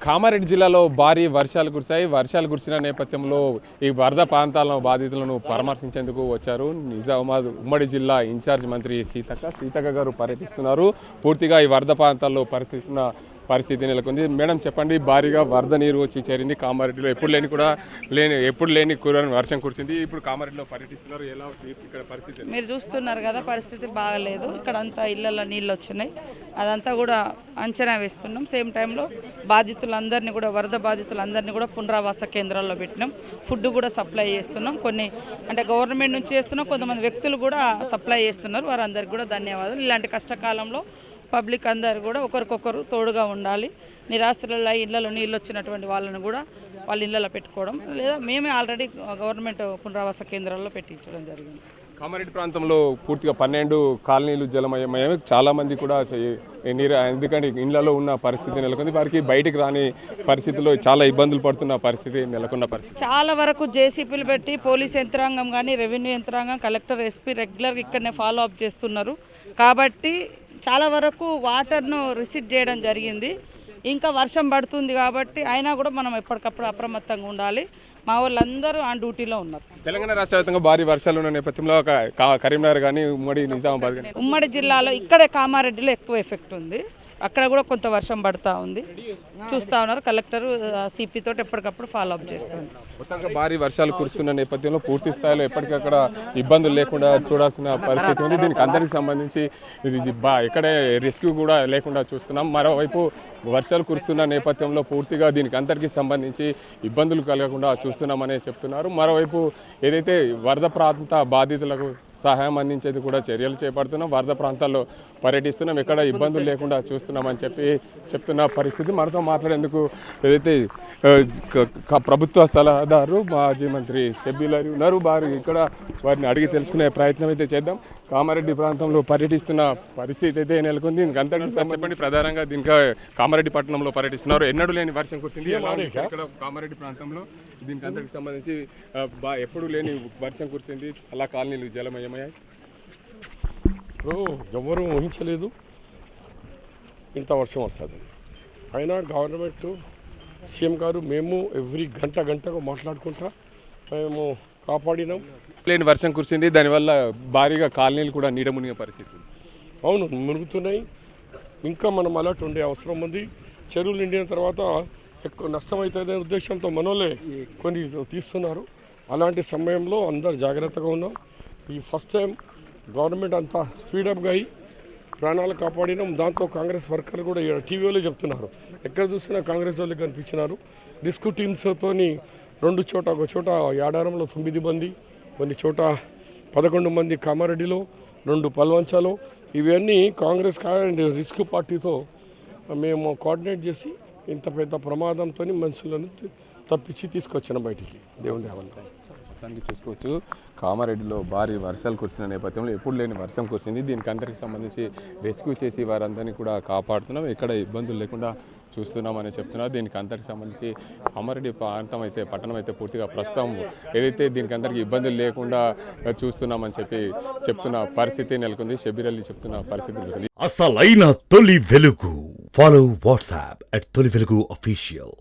కామారెడ్డి జిల్లాలో భారీ వర్షాలు కురిశాయి. వర్షాలు కురిసిన నేపథ్యంలో ఈ వరద ప్రాంతాల బాధితులను పరామర్శించేందుకు వచ్చారు నిజామాబాద్ ఉమ్మడి జిల్లా ఇన్ఛార్జ్ మంత్రి సీతక్క గారు పర్యటిస్తున్నారు. పూర్తిగా ఈ వరద ప్రాంతాల్లో పరిస్థితి నెలకొంది. మేడం చెప్పండి, భారీగా వరద నీరు వచ్చి చేరింది కామారెడ్డిలో. ఎప్పుడు లేని వర్షం కురిసింది. ఇప్పుడు కామారెడ్డిలో పర్యటిస్తున్నారు. ఎలా ఇక్కడ పరిస్థితి మీరు చూస్తున్నారు కదా, పరిస్థితి బాగలేదు. ఇక్కడ అంతా ఇళ్లలో నీళ్ళు వచ్చినాయి. అదంతా కూడా అంచనా వేస్తున్నాం. సేమ్ టైంలో బాధితులందరినీ కూడా వరద బాధితులందరినీ కూడా పునరావాస కేంద్రాల్లో పెట్టినాం. ఫుడ్ కూడా సప్లై చేస్తున్నాం. కొన్ని అంటే గవర్నమెంట్ నుంచి చేస్తున్నాం, కొంతమంది వ్యక్తులు కూడా సప్లై చేస్తున్నారు. వారందరికీ కూడా ధన్యవాదాలు. ఇలాంటి కష్టకాలంలో పబ్లిక్ అందరు కూడా ఒకరికొకరు తోడుగా ఉండాలి. నిరాశ్రుల ఇళ్లలో నీళ్ళు వచ్చినటువంటి వాళ్ళని కూడా వాళ్ళ ఇళ్లలో పెట్టుకోవడం, లేదా మేమే ఆల్రెడీ గవర్నమెంట్ పునరావాస కేంద్రాల్లో పెట్టించడం జరిగింది. కామారెడ్డి ప్రాంతంలో పూర్తిగా 12 కాలనీలు జలమయమయ్యాయి. చాలా మంది కూడా ఎందుకంటే ఇళ్లలో ఉన్న పరిస్థితి నెలకొంది. వారికి బయటికి రాని పరిస్థితిలో చాలా ఇబ్బందులు పడుతున్న పరిస్థితి నెలకొన్న పరిస్థితి. చాలా వరకు జేసీపీలు పెట్టి పోలీస్ యంత్రాంగం కానీ రెవెన్యూ యంత్రాంగం కలెక్టర్ ఎస్పీ రెగ్యులర్గా ఇక్కడనే ఫాలో అప్ చేస్తున్నారు. కాబట్టి చాలా వరకు వాటర్ను రిసీవ్ చేయడం జరిగింది. ఇంకా వర్షం పడుతుంది కాబట్టి అయినా కూడా మనం ఎప్పటికప్పుడు అప్రమత్తంగా ఉండాలి. మా వాళ్ళందరూ ఆన్ డ్యూటీలో ఉన్నారు. తెలంగాణ రాష్ట్ర వ్యాప్తంగా భారీ వర్షాలు ఉన్న నేపథ్యంలో కరీంనగర్ కానీ నిజామాబాద్ కానీ ఉమ్మడి జిల్లాలో ఇక్కడే కామారెడ్డిలో ఎక్కువ ఎఫెక్ట్ ఉంది. అక్కడ కూడా కొంత వర్షం పడుతూ ఉంది. చూస్తూ ఉన్నారు. కలెక్టర్ సిపి తోటి ఎప్పటికప్పుడు ఫాలో అప్ చేస్తుంది. మొత్తంగా భారీ వర్షాలు కురుస్తున్న నేపథ్యంలో పూర్తి స్థాయిలో ఎప్పటికక్కడ ఇబ్బందులు లేకుండా చూడాల్సిన పరిస్థితి ఉంది. దీనికి అందరికి సంబంధించి ఎక్కడే రెస్క్యూ కూడా లేకుండా చూస్తున్నాం. మరోవైపు వర్షాలు కురుస్తున్న నేపథ్యంలో పూర్తిగా దీనికి అందరికీ సంబంధించి ఇబ్బందులు కలగకుండా చూస్తున్నామని చెప్తున్నారు. మరోవైపు ఏదైతే వరద ప్రాంత బాధితులకు సహాయం అందించేది కూడా చర్యలు చేపడుతున్నాం. వరద ప్రాంతాల్లో పర్యటిస్తున్నాం. ఎక్కడ ఇబ్బందులు లేకుండా చూస్తున్నామని చెప్తున్న పరిస్థితి. మనతో మాట్లాడేందుకు ఏదైతే ప్రభుత్వ సలహాదారు మాజీ మంత్రి షబ్బీర్ అలీ ఉన్నారు. ఇక్కడ వారిని అడిగి తెలుసుకునే ప్రయత్నం అయితే చేద్దాం. కామారెడ్డి ప్రాంతంలో పర్యటిస్తున్న పరిస్థితి అయితే నెలకొంది. దీనికి అంతటి చెప్పండి. ప్రధానంగా దీనికి కామారెడ్డి పట్టణంలో పర్యటిస్తున్నారు. ఎన్నడూ లేని వర్షం కురిసింది ఇక్కడ కామారెడ్డి ప్రాంతంలో. దీనికి అంతటికి సంబంధించి ఎప్పుడు లేని వర్షం కురిసింది. అలా కాలనీలు జలమయమయ్యాయి. ఎవరు ఊహించలేదు ఇంత వర్షం వస్తుంది. అయినా గవర్నమెంట్ సీఎం గారు మేము ఎవ్రీ గంటకు మాట్లాడుకుంటా మేము కాపాడినాం. లేని వర్షం కురిసింది. దానివల్ల భారీగా కాలనీలు కూడా నీట మునిగే పరిస్థితి. అవును, మునుగుతున్నాయి. ఇంకా మనం అలర్ట్ ఉండే అవసరం ఉంది. చెరువులు నిండిన తర్వాత ఎక్కువ నష్టమవుతుందనే ఉద్దేశంతో మనోలే కొన్ని తీస్తున్నారు. అలాంటి సమయంలో అందరు జాగ్రత్తగా ఉన్నాం. ఈ ఫస్ట్ టైం గవర్నమెంట్ అంతా స్పీడప్గా అయ్యి ప్రాణాలు కాపాడినాం. దాంతో కాంగ్రెస్ వర్కర్లు కూడా టీవీలో చెప్తున్నారు. ఎక్కడ చూసినా కాంగ్రెస్ వాళ్ళు కనిపించినారు. రెస్క్యూ టీమ్స్తో 2 చోట, ఒక చోట యాడారంలో 9 మంది, కొన్ని చోట 11 మంది, కామారెడ్డిలో 2 పల్వంచాలో. ఇవన్నీ కాంగ్రెస్ రెస్క్యూ పార్టీతో మేము కోఆర్డినేట్ చేసి ఇంత పెద్ద ప్రమాదంతో మనుషులను తప్పించి తీసుకొచ్చిన బయటికి. దేవుని దేవాలయం చూసుకోవచ్చు. కామారెడ్డిలో భారీ వర్షాలు కురిసిన నేపథ్యంలో ఎప్పుడు లేని వర్షం కురిసింది. దీనికి అందరికి సంబంధించి రెస్క్యూ చేసి వారందరినీ కూడా కాపాడుతున్నాం. ఎక్కడ ఇబ్బందులు లేకుండా చూస్తున్నామని చెప్తున్నారు. దీనికి అందరికి సంబంధించి కామారెడ్డి ప్రాంతం అయితే పట్టణం అయితే పూర్తిగా ప్రస్తుతం ఏదైతే దీనికి అందరికి ఇబ్బందులు లేకుండా చూస్తున్నామని చెప్తున్న పరిస్థితి నెలకొంది. షబ్బీర్ అలీ చెప్తున్న పరిస్థితి నెలకొంది. అసలైన తొలి వెలుగు. ఫాలో వాట్సాప్ @తొలి వెలుగు అఫీషియల్.